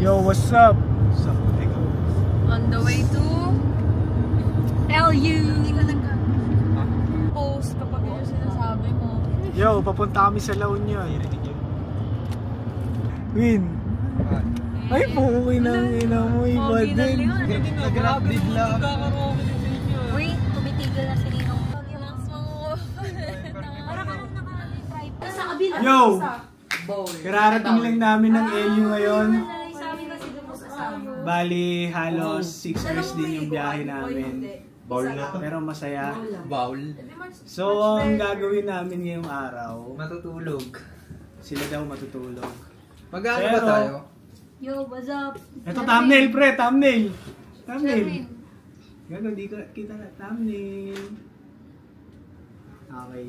Yo, what's up? What's up? On the way to LU. Post kapag yun yung sinasabi mo. Yo, papunta kami sa La Union. Win. Ay, puwi ng ina mo, iba din. Nag-update lang. Wait, tumitigil na si Ninong. Yo! Kararating lang namin ng LU ngayon. Bali, halos 6 hours din yung biyahe namin. Baul na to. Pero masaya. Baul. So, ang gagawin namin ngayong araw, Matutulog. sila daw matutulog. Mag-ano ba tayo? Yo, what's up? Ito thumbnail, pre! Thumbnail! Thumbnail! Gago, di ko kita na. Thumbnail! Okay.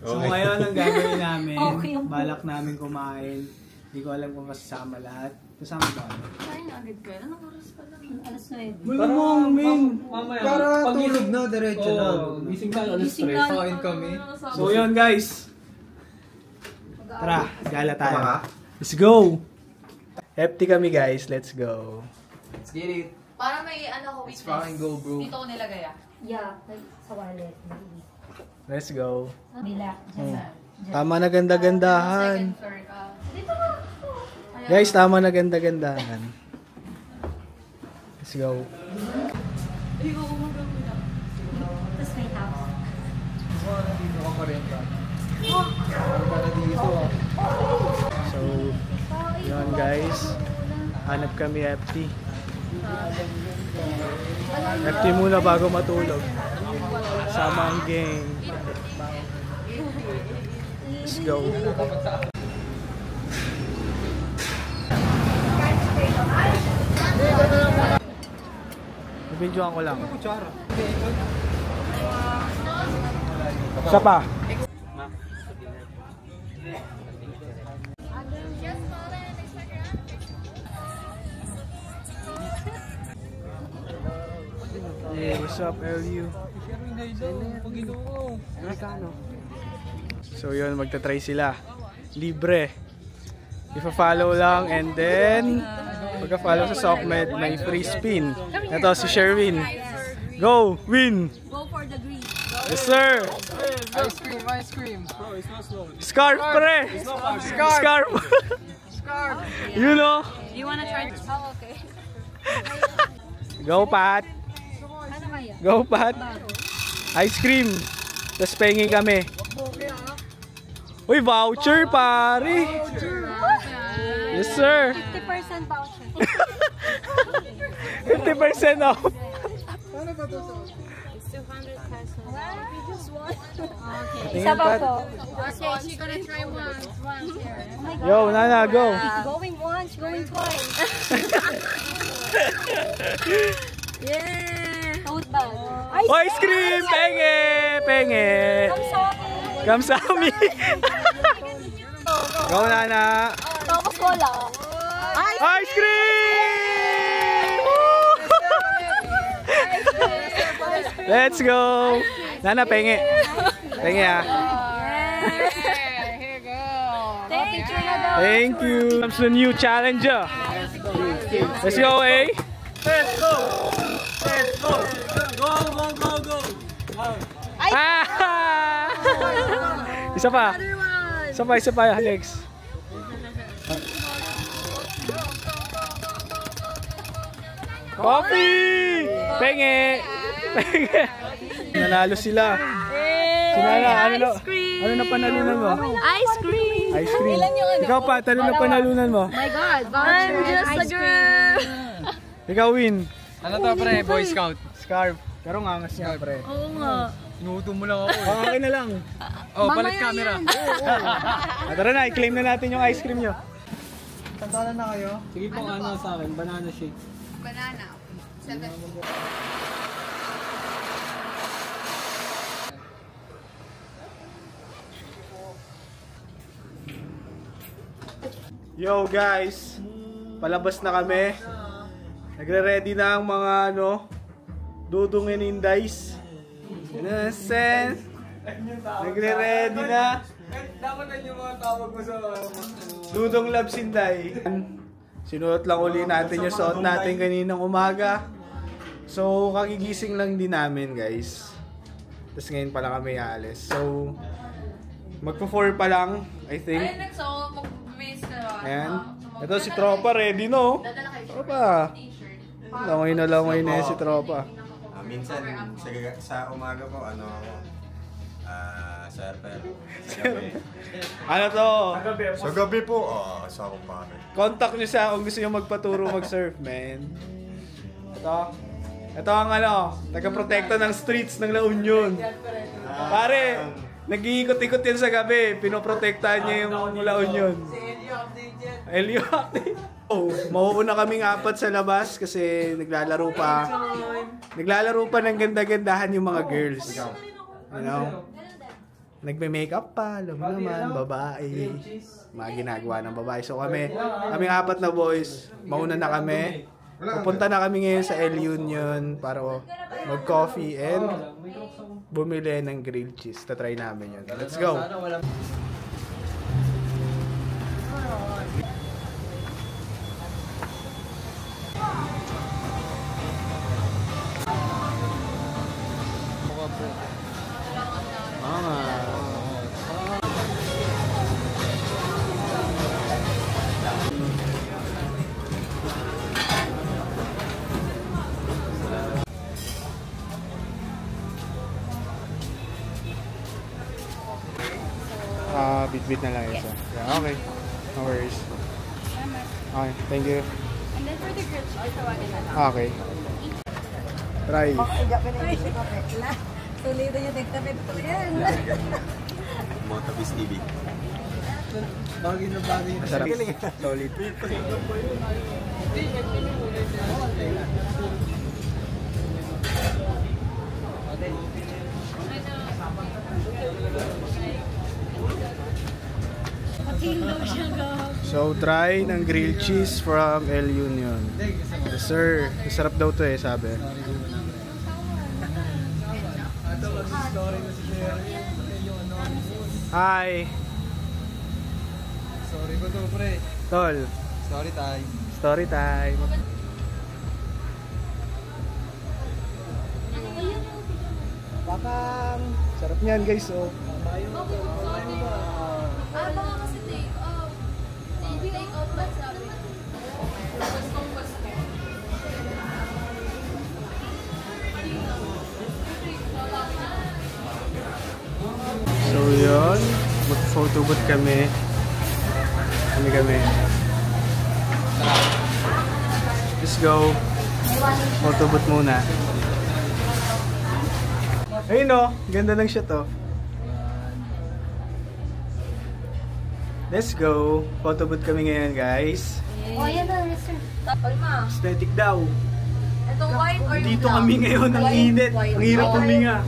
So, ngayon ang gagawin namin, balak namin kumain. Hindi ko alam kung kasama lahat. Kasama ba? Kain agad ka? Anong oras pa lang? Alas 9. Wala mo, men! Para tulog na, diretso na. Gising ka, alas 3. Kain kami. So, yun guys. Tara, gala tayo. Let's go! Hefty kami guys, let's go. Let's get it. Para may ano ko Let's fucking go, bro. Dito ko nilagay ah. Yeah, sa wallet. Let's go. Bila. Tama na ganda-gandahan. Second floor ka. Dito ka. Guys, tama na ganda-gandahan. Let's go. Tapos may house. Dito ka pa rin ka. Para dito ah. So, yun guys. Hanap kami FT. FT muna bago matulog. Sama ang gang. Let's go. Nabidyoan ko lang. Isa pa. Hey, what's up, LU? So yun, magta-try sila. Libre. Ipa-follow lang and then pagka-follow sa Sockmed, may free spin. Ito si Sherwin. Go! Win! Go for the green. Yes sir! Ice cream, ice cream. Scarf pre! Scarf! You know? You wanna try this? Oh, okay. Go Pat! Ano kaya? Go Pat! Ice cream! Tapos pengi kami. Uy, voucher pare! Yes sir! 50% voucher. 50% off! It's 200 pesos. We just won. Okay. Tingin, Isa pa Pat. po. Okay, she's gonna try once here. Oh my God. Yo, Nana, go! Going once, going twice. Yeah! Tote bag. Ice cream! Penge! Penge! Kamsami! Go, Nana! Tapos cola. Ice cream! Let's go! Nana, penge! Penge ah! Here you go. Thank you, Nado. Thank you! Comes the new challenger! Let's go, eh? Let's go! Let's go! Go, go, go, go! Ah! Isa pa! Isa pa, Alex. Coffee! Penge! Penge! Nanalo sila. Sinala, ano na panalunan mo? Ice cream. Ice cream. Ikaw pa, ano na panalunan mo? My God, voucher. I'm just a girl. Ikaw win. Ano to pre? Boy Scout. Scarf. Pero ngangas niya, pre. Oo nga. Inuuto mo lang ako. Akin na lang. Oh, palit camera. Tara na, i-claim na natin yung ice cream nyo. Tantanan na kayo. Sige po ano sa akin, banana shake. Banana. 7. Yo guys, palabas na kami. Nagre-ready na ang mga Dudong and Indays. Innocent. Nagre-ready na. Dapat na yung mga tawag mo sa... Dudong Labs Inday. Sinuot lang uli natin yung suot natin kaninang umaga. So, kagigising lang din namin, guys. Tapos ngayon pa lang kami aalis. So, magpo-4 pa lang, I think. Ay, so, mag-miss ka. Ayan. Ito si Tropa, ready no? Tropa. Langoy na si Tropa. Minsan, sa umaga po, ano ako, surfer. Ano to? Sa gabi po, sa kumpare. Contact nyo siya kung gusto nyo magpaturo mag-surf, man. Ito ang taga-protekta ng streets ng La Union. Pare, nag-iikot-ikot yan sa gabi. Pinoprotektahan niya yung La Union. Elio update. Mauuna kaming 4 sa labas kasi naglalaro pa. Naglalaro pa ng ganda-gandahan yung mga girls. You know? Nagme-makeup pa, alam mo naman, babae. Mga ginagawa ng babae. So kaming 4 na boys, mauna na kami. Pupunta na kami ngayon sa El Union para mag-coffee and bumili ng grilled cheese. Tatry namin yun. Let's go! Bit-bit na lang ito. Yeah, okay. No worries. Okay, thank you. And then for the grilled cheese, tawagin na lang. Okay. Try. Tulido yung nagtapit ko yan. Motabis TV. Bagay na bagay. Masarap. Solid. So, try ng grilled cheese from El Union. Yes, sir. Masarap daw to sabi. Hi. Sorry ko to, pre. Tol. Story time. Story time. Bakang. Sarap niyan, guys. Oh. Baka kasi take off. Take off ba sabi? So yun, mag-photobooth kami. Kami. Let's go. Photobooth muna. Ayun o, ganda ng shot oh. Let's go. Photobooth kami ngayon, guys. Oh, yan na, sir. Palma. Aesthetic daw. Ito white or Dito kami ngayon, ang init. Ang hirap huminga.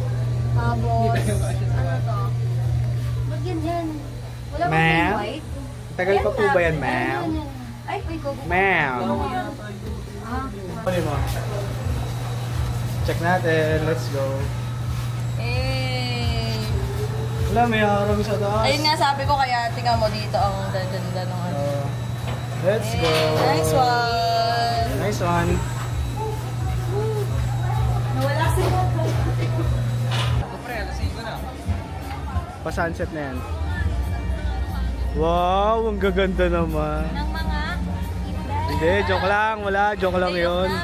Tapos, ano to? Ba't yan? Wala ba Ma'am? yung white? Tagal pa po ba yan, ma'am? Ay, wait, go. Ma'am. Ano mo? Check natin. Let's go. Wala, may harang sa taas. Ayun nga sabi ko, kaya tingnan mo dito ang ganda ng ano. Let's go. Nice one! Nice one. Nawala sila. Pa-sunset na yan. Wow, ang gaganda naman. Ng mga isda. Hindi, joke lang. Wala, joke lang yun.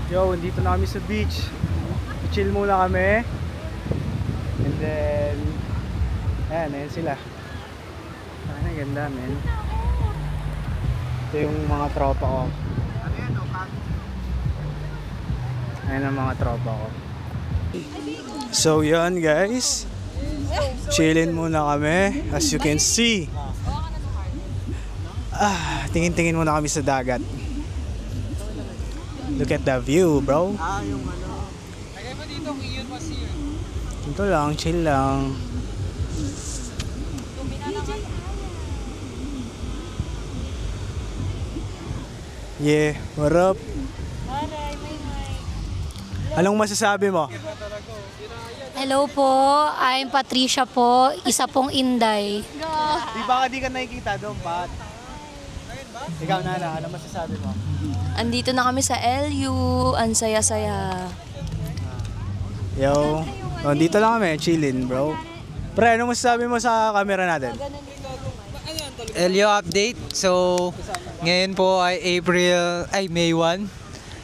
Yo, dito na kami sa beach. Chill muna kami. And then, ayan sila. Ang ganda, men. Ito yung mga tropa ko. Ayan ang mga tropa ko. So, yan guys. Chillin muna kami. As you can see. Tingin-tingin muna kami sa dagat. Look at the view, bro. Yung ano. Lagay mo dito, Kiyon Masir. Ito lang, chill lang. Yeah, what up? Anong masasabi mo? Hello po, I'm Patricia po, isa pong Inday. Di ba di ka nakikita doon, Pat? Ikaw, Nana, anong masasabi mo? Andito na kami sa LU. Ang saya-saya. Yo, dito lang kami, chillin, bro. Pre, anong masasabi mo sa camera natin? LU update. So, ngayon po ay May 1.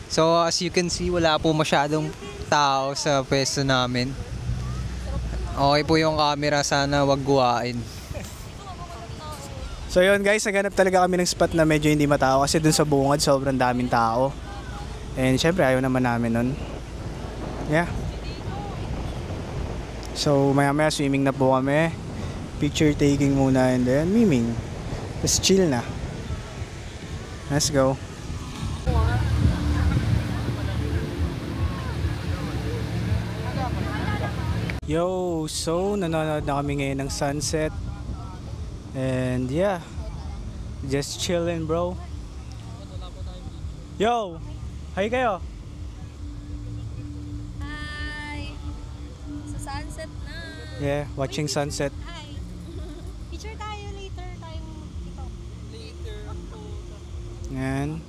So, as you can see, wala po masyadong tao sa pwesto namin. Okay po yung camera, sana wag guwain. So yun guys, naghanap talaga kami ng spot na medyo hindi matao kasi dun sa bungad sobrang daming tao. And syempre ayaw naman namin nun. Yeah. So maya maya swimming na po kami. Picture taking muna and then miming. Tapos chill na. Let's go. Yo, so nanonood na kami ngayon ng sunset. And yeah, just chillin, bro. Yo, hi kayo. Hi! Sa sunset na. Yeah, watching sunset. Hi! Picture tayo later. Yan,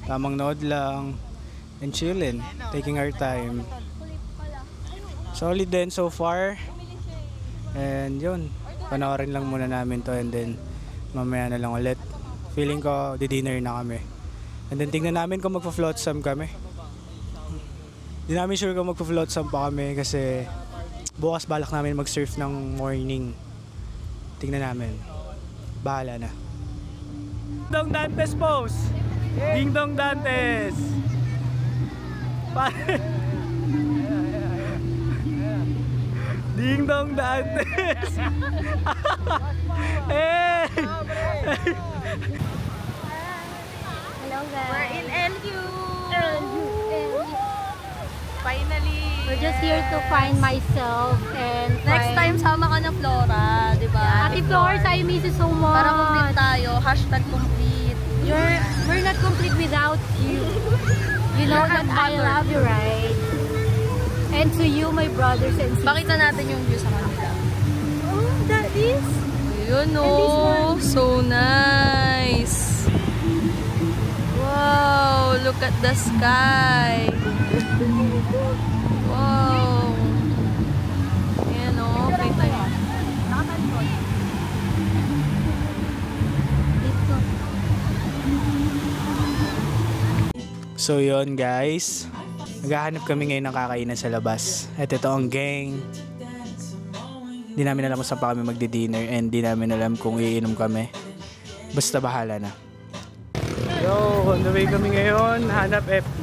tamang nood lang. And chillin, taking our time. Solid din so far. And yun, panoorin lang muna namin to and then mamaya na lang ulit. Feeling ko di-dinner na kami. And then tingnan namin kung magpa-flotsam kami. Di namin sure kung magpa-flotsam pa kami kasi bukas balak namin mag-surf ng morning. Tingnan namin. Bahala na. Ding Dong Dantes pose! Ding Dong Dantes! Ding Dong Dantes! Hey! Hello guys. We're in LU. Finally. We're just here to find myself and Next time sama ka na Flora, di ba? Ate Flores, I miss you so much. Para complete tayo. #complete. We're not complete without you. You know that I love you, right? And to you, my brothers and sisters. Pakita natin yung view sa kanila. Oh, that is? Ayun oh, so nice. Wow, look at the sky. Wow. Ayan oh, kita yun. So yun guys, naghahanap kami ngayon ng kakainan sa labas. At ito ang gang. Di namin alam kung saan pa kami magdi-dinner and di namin alam kung iinom kami. Basta bahala na. Yo, on the way kami ngayon, hanap FT.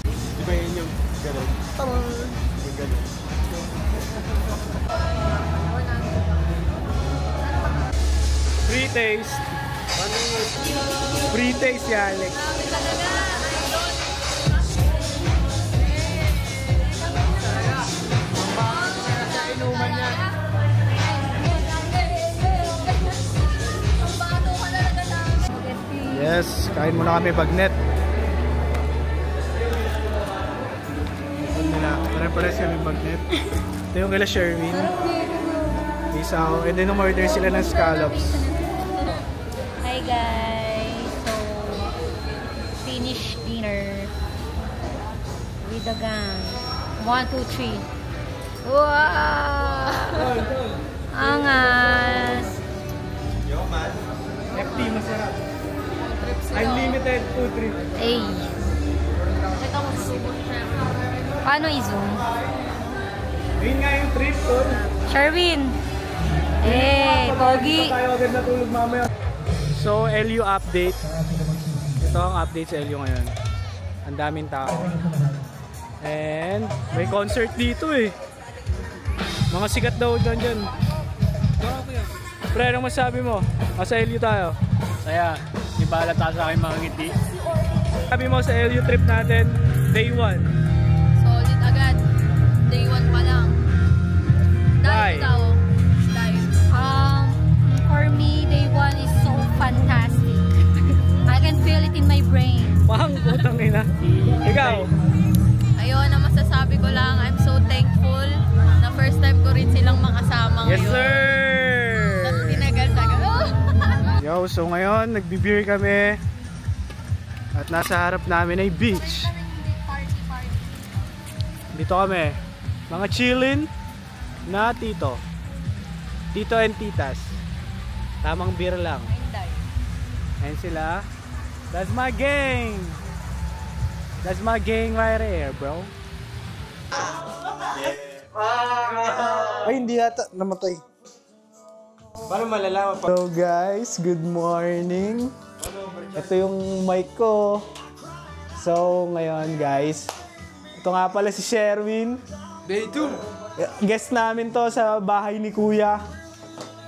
Di ba yun yung gano'n? Yung gano'n. Free taste. Free taste ya, Alex. Yes, kain muna kami bagnet. Pare-pares kami bagnet. Ito yung kila Sherwin. Isaw. And then umorder sila ng scallops. Hi guys. So, finish dinner with the gang. 1, 2, 3. Wow! Angas! Yo, man. FT, masarap. Unlimited food trip. Ay. Paano i-zoom? Ayun nga yung trip, tol. Sherwin! Eh, pogi! Tayo agad natulog mamaya. So, LU update. Ito ang update sa LU ngayon. Ang daming tao. And may concert dito eh. Mga sikat daw dyan. Pre, anong masabi mo? Sa LU tayo. Saya, di ba halata sa akin mga ngiti? Sabi mo sa LU trip natin, day 1. Solid agad. Day 1 pa lang. Why? Dahil daw. Dahil. Yes, sir! Tinagal-tagal. Yo, so ngayon, nagbi-beer kami. At nasa harap namin ay beach. Dito kami. Mga chillin na tito. Tito and titas. Tamang beer lang. Ayan sila. That's my gang! That's my gang right here, bro. Ay, hindi yata namatay. Paano malalaman pa? So guys, good morning. Ito yung mic ko. So ngayon guys, ito nga pala si Sherwin. Day 2. Guest namin to sa bahay ni Kuya.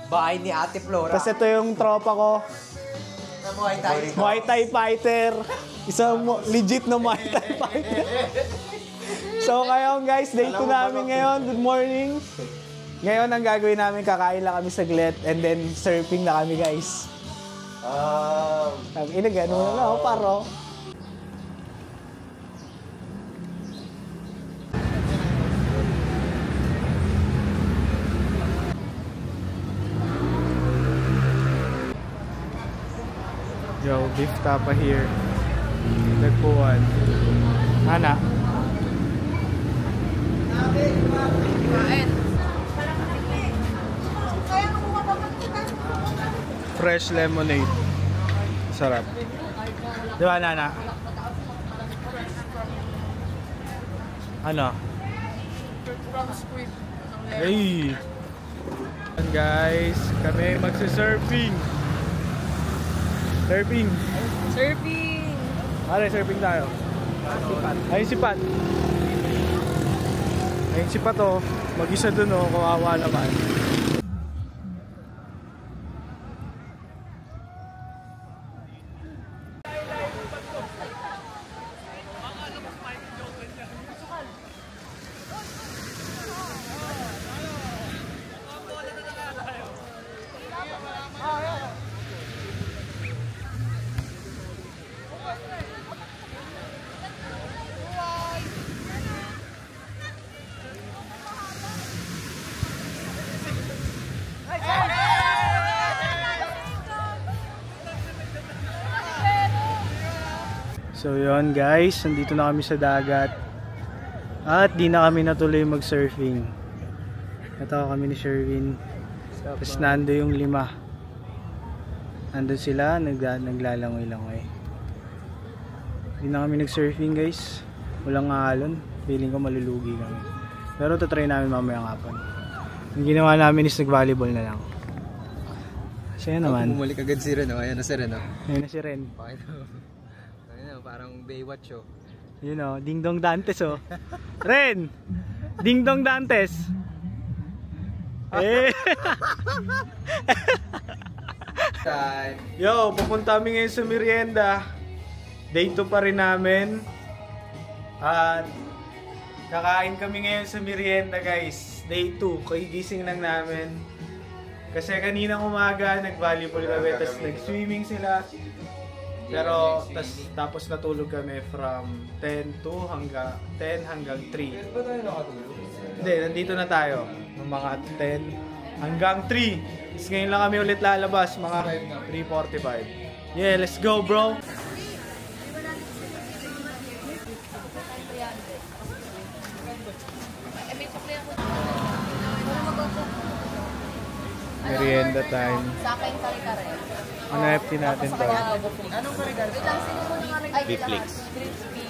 Bahay ni Ate Flora. Tapos ito yung tropa ko. Muay Thai fighter. Isang legit na Muay Thai fighter. So ngayon guys, day 2 namin ngayon. Good morning. Ngayon ang gagawin namin, kakain lang kami saglit and then surfing na kami guys. Gano'n na ako paro. Yo, beef tapa here. Nagpuan. Ana. Kain. Fresh lemonade. Sarap. Di ba, Nana? Ano? Hey! And guys, kami magsa-surfing. Surfing. Surfing. Pare, surfing tayo. Ayun si Pat. Ayun si Pat oh. Mag-isa dun oh, kawawa naman. So yun guys, nandito na kami sa dagat. At di na kami natuloy mag-surfing. Natawa kami ni Sherwin. Tapos nando yung 5. Nandun sila, naglalangoy-langoy. Di na kami nag-surfing guys. Walang alon. Feeling ko malulugi kami. Pero tatry namin mamaya hapon. Yung ginawa namin is nag-volleyball na lang. Kasi naman. Bumalik agad si Ren, oh. Ayan na si Ren, oh. Ayan na si Ren. Parang Baywatch, oh. Yun oh, Ding Dong Dantes oh. Ren! Ding Dong Dantes! Eh! Yo, pupunta kami ngayon sa merienda. Day 2 pa rin namin. At kakain kami ngayon sa merienda guys. Day 2, kagigising lang namin. Kasi kaninang umaga nag-volleyball kami, tapos nag-swimming sila. Pero tapos natulog kami from 10 hanggang 3. Ba tayo nakatulog? Hindi, nandito na tayo. Ng mga 10 hanggang 3. Tapos ngayon lang kami ulit lalabas, mga 3:45. Yeah, let's go bro! Merienda time. Sa akin, kare-kare. Ano FT natin to? Anong kare-kare? Beef flakes. Crispy.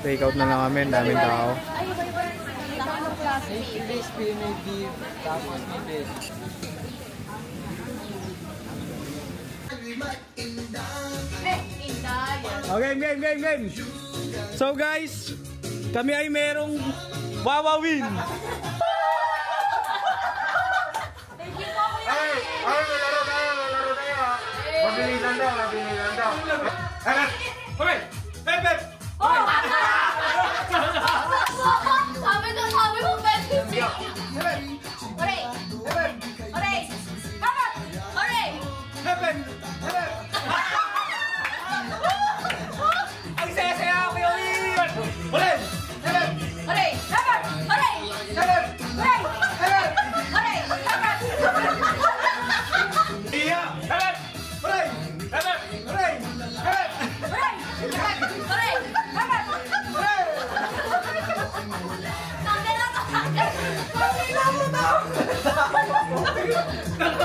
Take out na lang kami, daming tao. Ay, iba-iba. Anong klase? Crispy, may beef, tapos may beef. Okay, game! So guys, kami ay merong wawawin! Malaro tayo. Mabilisan daw. Anak! Okay! Pepet! Sabi mo, pwede siya. Oray! Kapat! Oray! Pepet! Ang saya-saya ako yung Oray! Kapat! Oray! Oray! Oray!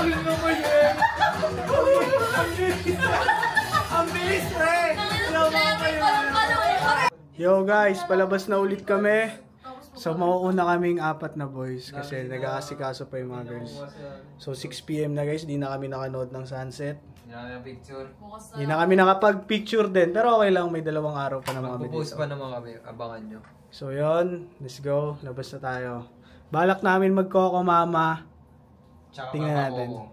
Tagal naman eh. Ang bilis pre. Yo guys, palabas na ulit kami. So mauuna kaming 4 na boys kasi nag-aasikaso pa yung mga girls. So 6 PM na guys, di na kami nakanood ng sunset. Di na kami nakapag-picture din, pero okay lang, may 2 araw pa naman kami dito. Magpo-post pa naman kami, abangan nyo. So yon, let's go, labas na tayo. Balak namin mag-Coco Mama. Tingnan natin.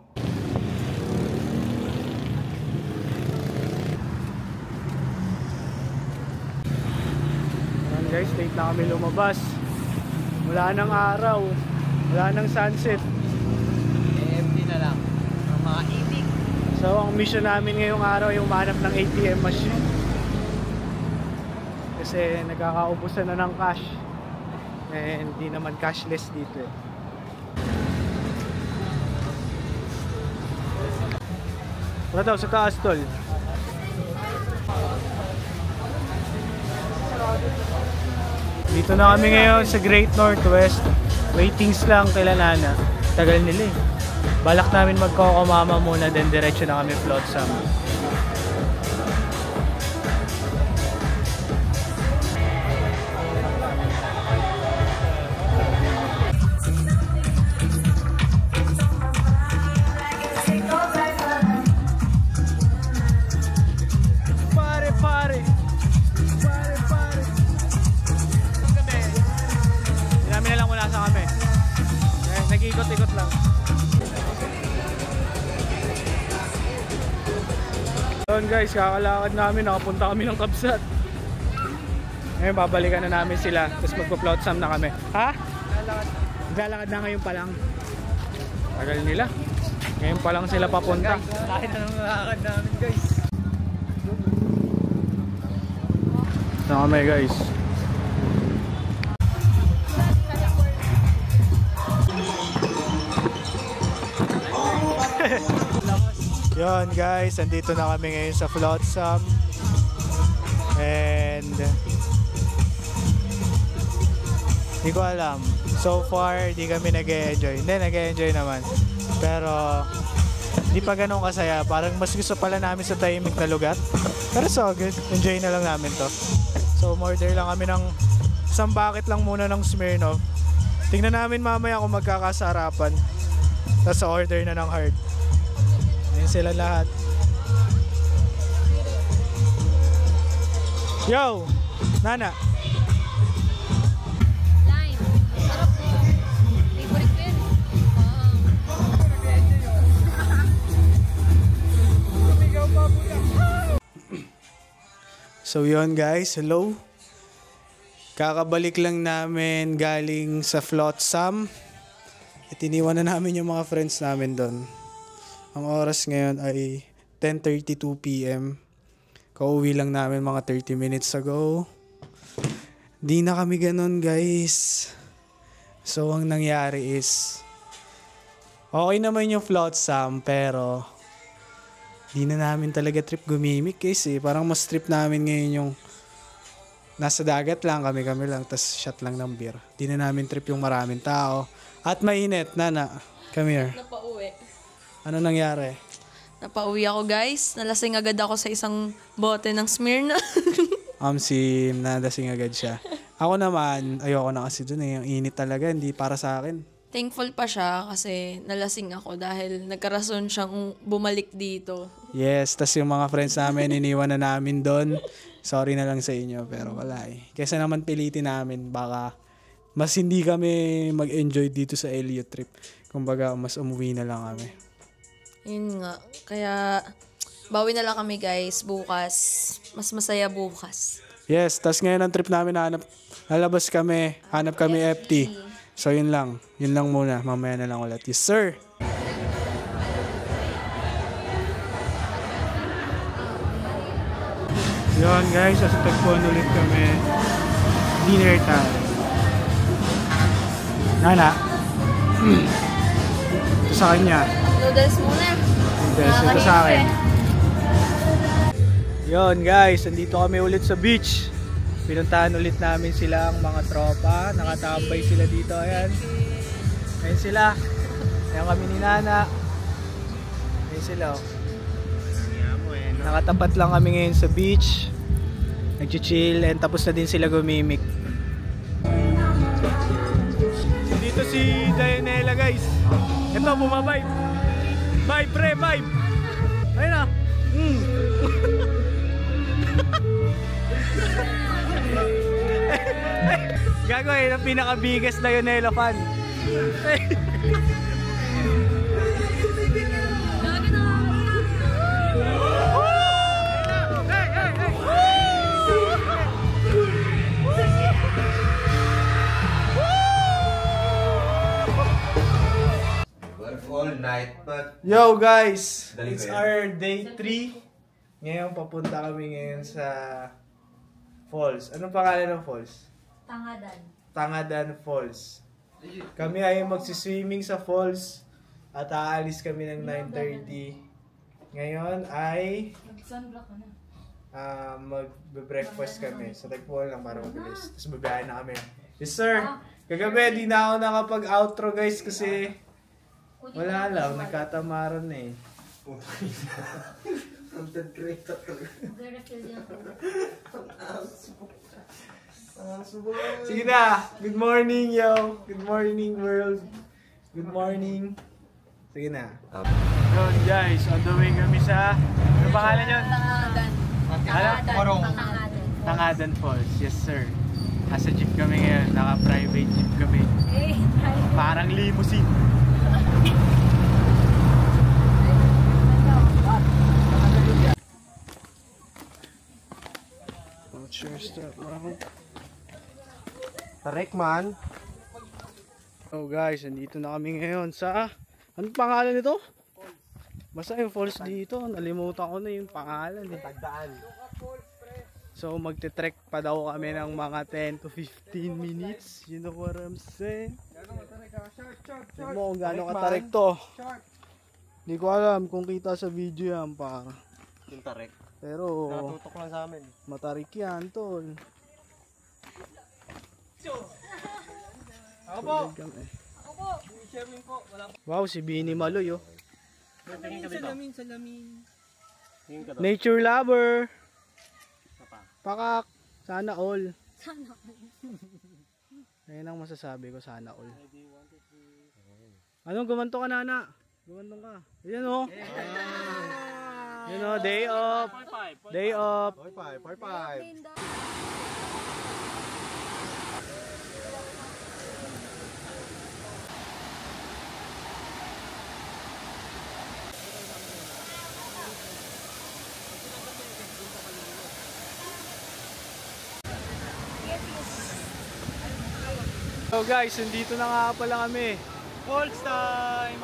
Ayan guys, late na kami lumabas. Wala nang araw, wala nang sunset. Empty na lang. Ang mga ibig. So ang mission namin ngayong araw yung mahanap ng ATM machine. Kasi nagkakaubusan na ng cash. And hindi naman cashless dito eh. Wala daw sa taas tol. Dito na kami ngayon sa Great Northwest. Waitings lang kila Nana. Tagal nila eh. Balak namin mag-Coco Mama muna, then diretso na kami Flotsam. Nag-ikot-ikot lang. Yun guys, kakalakad namin, nakapunta kami ng Kabsat. Ngayon babalikan na namin sila, tapos magpo-Flotsam na kami. Ha? Naglalakad na ngayon pa lang. Tagal nila. Ngayon pa lang sila papunta. Kahit anong lakad namin guys. Na kami guys. Yun guys, andito na kami ngayon sa Flotsam. And hindi ko alam. So far, di kami nag-e-enjoy. Hindi, nag-e-enjoy naman. Pero hindi pa ganun kasaya. Parang mas gusto pala namin sa tahimik na lugar. Pero so good. Enjoy na lang namin to. So order lang kami ng isang bucket lang muna ng Smirnoff. Tingnan namin mamaya kung magkakasarapan. Tapos order na ng hard. Ayan sila lahat. Yo! Nana! Lime. Sarap po. Favorite ko yun. So yun guys, hello. Kakabalik lang namin galing sa Flotsam. At iniwan na namin yung mga friends namin doon. Ang oras ngayon ay 10:32 PM. Kauwi lang namin mga 30 minutes ago. Di na kami ganun guys. So ang nangyari is okay naman yung Flotsam pero di na namin talaga trip gumimik kasi parang mas trip namin ngayon yung nasa dagat lang kami lang tas shot lang ng beer. Di na namin trip yung maraming tao at mainit. Nana, come here. Napauwi. Ano nangyari? Napauwi ako guys. Nalasing agad ako sa isang bote ng Smirnoff. Si nadasing agad siya. Ako naman, ayoko na kasi dun eh. Yung init talaga, hindi para sa akin. Thankful pa siya kasi nalasing ako dahil nagkarason siyang bumalik dito. Yes, tas yung mga friends namin, iniwan na namin doon. Sorry na lang sa inyo, pero wala eh. Kesa naman pilitin namin, baka mas hindi kami mag-enjoy dito sa Elliot trip. Kumbaga, mas umuwi na lang kami. Yun nga. Kaya bawi na lang kami guys bukas. Mas masaya bukas. Yes, tas ngayon ang trip namin, lalabas kami, hanap kami FT. So yun lang muna, mamaya na lang ulit. Yes sir! Yun guys, sa tagpuan ulit kami. Dinner time. Nana. Ito sa kanya. Noodles muna. Noodles, ito sa akin. Yun guys, andito kami ulit sa beach. Pinuntahan ulit namin sila ang mga tropa. Nakatambay sila dito. Ayan. Ayan sila. Ayan kami ni Nana. Ayun sila oh. Nakatapat lang kami ngayon sa beach. Nag-chill and tapos na din sila gumimik. Dito si Dianela guys. Ito, bumabibe. Vibe pre, vibe. Ayun na. Gago eh, ang pinakabigas na Dianela fan. All night, but... Yo guys, it's our day 3. Ngayon papunta kami ngayon sa falls. Anong pangalan ng falls? Tangadan. Tangadan Falls. Kami ay magsiswimming sa falls at aalis kami ng 9:30. Ngayon ay mag-breakfast kami. So nagpuan lang para mabilis. Tapos babiyahin na kami. Yes sir! Kagabi di na ako nakapag-outro guys kasi wala lang, nagkatamaran na eh. Content creator. Sige na! Good morning yo! Good morning world! Good morning! Sige na. Yun guys, on the way kami sa... Ano pangalan yun? Tangadan. Tangadan Falls, yes sir. Nasa jeep kami ngayon, naka-private jeep kami. Parang limousine. Tarek man. Oh guys, nandito na kami ngayon sa... Anong pangalan nito? Basta yung falls dito, nalimutan ko na yung pangalan eh. Tagdaan. So magte-trek pa daw kami ng mga 10 to 15 minutes. You know what I'm saying? Tignan mo kung gano'ng katarik to. Hindi ko alam kung kita sa video yan pa. Yung Tarek. Pero Natutok lang sa amin. matarik yan tol. Ako po. Wow, si Bini Maloy oh. Salamin. Nature lover. Pakak. Sana all. Sana all. Ayun ang masasabi ko, sana all. Anong gumanto ka nana? Gumantong ka. Ayan oh. Yun oh, day off. Day off. 5. So guys, nandito na nga pala kami. Falls time!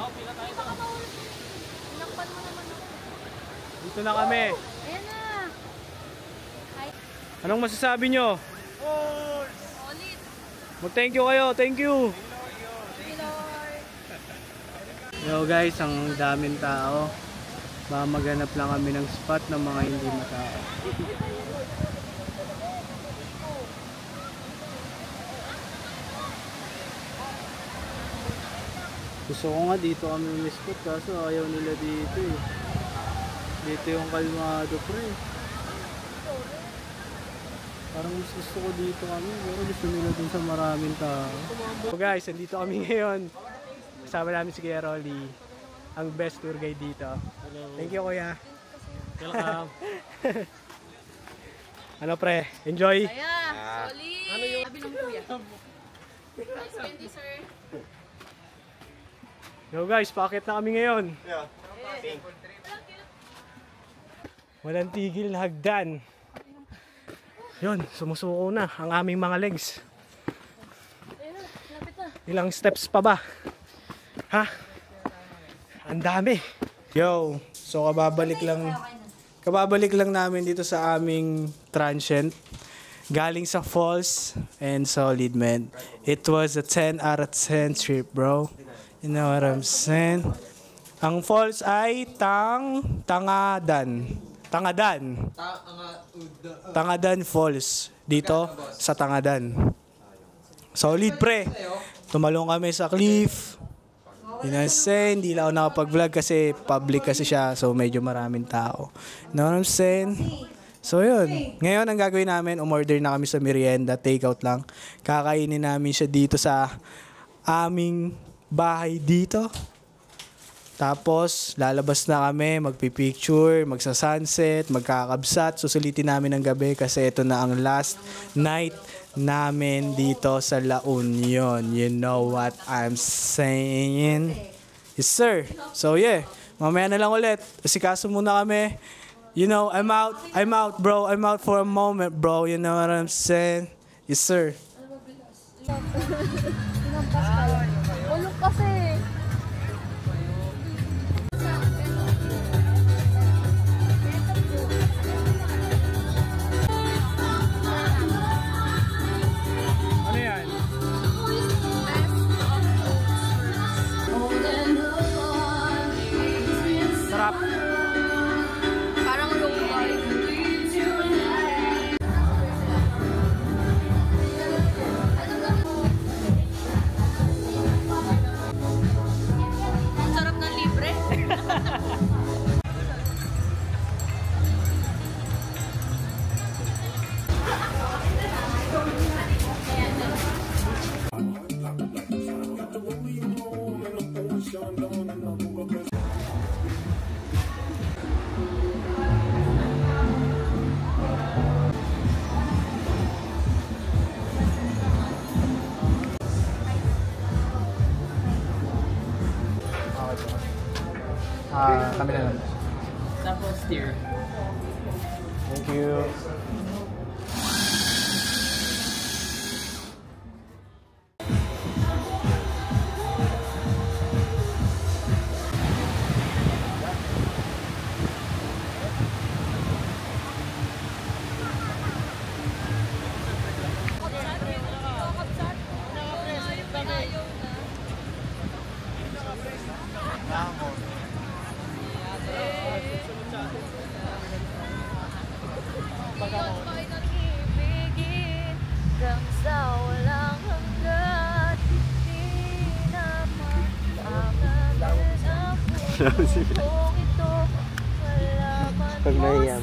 Dito na kami. Ayan na. Anong masasabi nyo? Mag-thank you kayo. Thank you. Yo guys, ang daming tao. Baka maghanap lang kami ng spot ng mga hindi matao. Gusto ko nga dito kami umispot kaso ayaw nila dito eh. Dito yung kalmado pre. Parang mas gusto ko dito kami pero gusto nila dun sa maraming tao. So guys, nandito kami ngayon. Kasama namin si Kuya Rolly, ang best tour guide dito. Hello. Thank you kuya. Welcome. Ano pre? Enjoy? Solid! Ano yung sabi ng kuya? Thank sir. Yo guys, paakit na kami ngayon. Walang tigil na hagdan. Yun, sumusuko na ang aming mga legs. Ilang steps pa ba? Ha? Ang dami. Yo, so kababalik lang namin dito sa aming transient. Galing sa falls and solid man. It was a 10 out of 10 trip bro. You know what I'm saying? Ang falls ay Tangadan. Tangadan Falls. Dito sa Tangadan. Solid pre. Tumalong kami sa cliff. You know what I'm saying? Hindi lang ako nakapag-vlog kasi public kasi siya. So medyo maraming tao. You know what I'm saying? So yun. Ngayon ang gagawin namin, umorder na kami sa merienda. Takeout lang. Kakainin namin siya dito sa aming bahay dito. Tapos lalabas na kami, magpipicture, magsa-sunset, magkakabsat. Susulitin namin ng gabi kasi ito na ang last night namin dito sa La Union. You know what I'm saying? Yes sir. So yeah, mamaya na lang ulit. Asikaso muna kami. You know, I'm out bro. I'm out for a moment bro. You know what I'm saying? Yes sir. Ulok kasi. Ano yan? Sarap. Parang lumbay. Sarap ng libre. Kami na lang. Tapos steer. Thank you. Pag nahiya,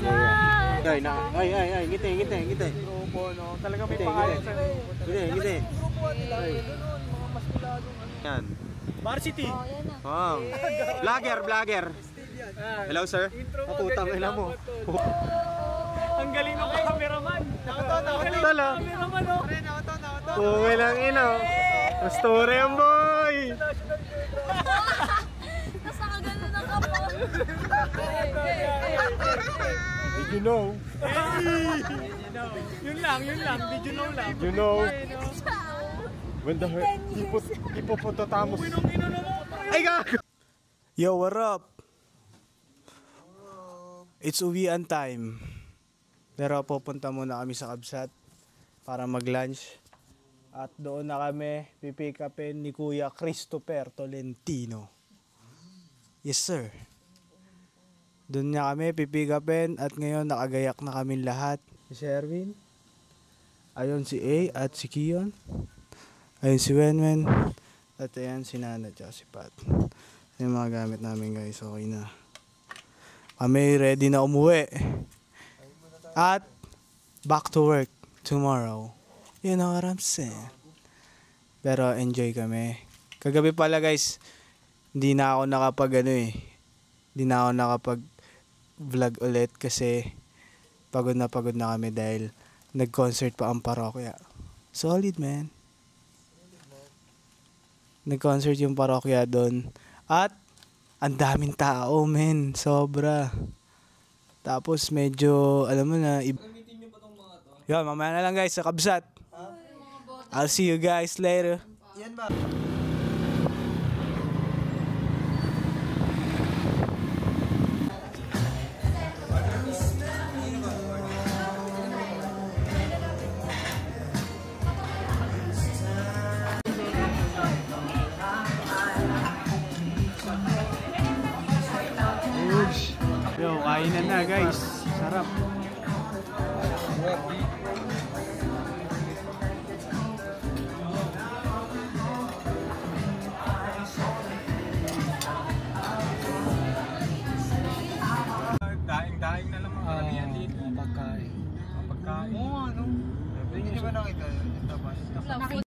ay, ngiti. Grupo, no? Talaga may Ngiti, pangalan sa ngiti. Yan. Varsity. Oh. Vlogger. Hello, sir. Putang ina mo. Ang galing ng cameraman. Tala. Cameraman, no? Pungay lang ino. Story ang boy. Tapos nakagano na ka po. Did you know? Yun lang. Did you know lang? You know? When the hippopotamus. Ay gago! Yo, what up? It's uwian time. Pero pupunta muna kami sa Kabsat para mag-lunch. At doon na kami pipick upin ni Kuya Christopher Tolentino. Yes, sir. Doon na kami pipick upin at ngayon nakagayak na kami lahat. Si Sherwin. Ayun si A at si Kion. Ayun si Wenwen. At ayan si Nana at si Pat. Yung mga gamit namin guys, okay na. Kami ready na umuwi. At back to work tomorrow. You know what I'm saying? Pero enjoy kami. Kagabi pala guys, hindi na ako hindi na ako nakapag vlog ulit kasi pagod na kami dahil nag-concert pa ang parokya. Solid man. Nag-concert yung parokya doon. At ang daming tao, men. Sobra. Tapos medyo, alam mo na, yun, mamaya na lang guys sa Kabsat. I'll see you guys later. Yan ba? Yo, kainan na guys. Sarap. ito. Ito ba?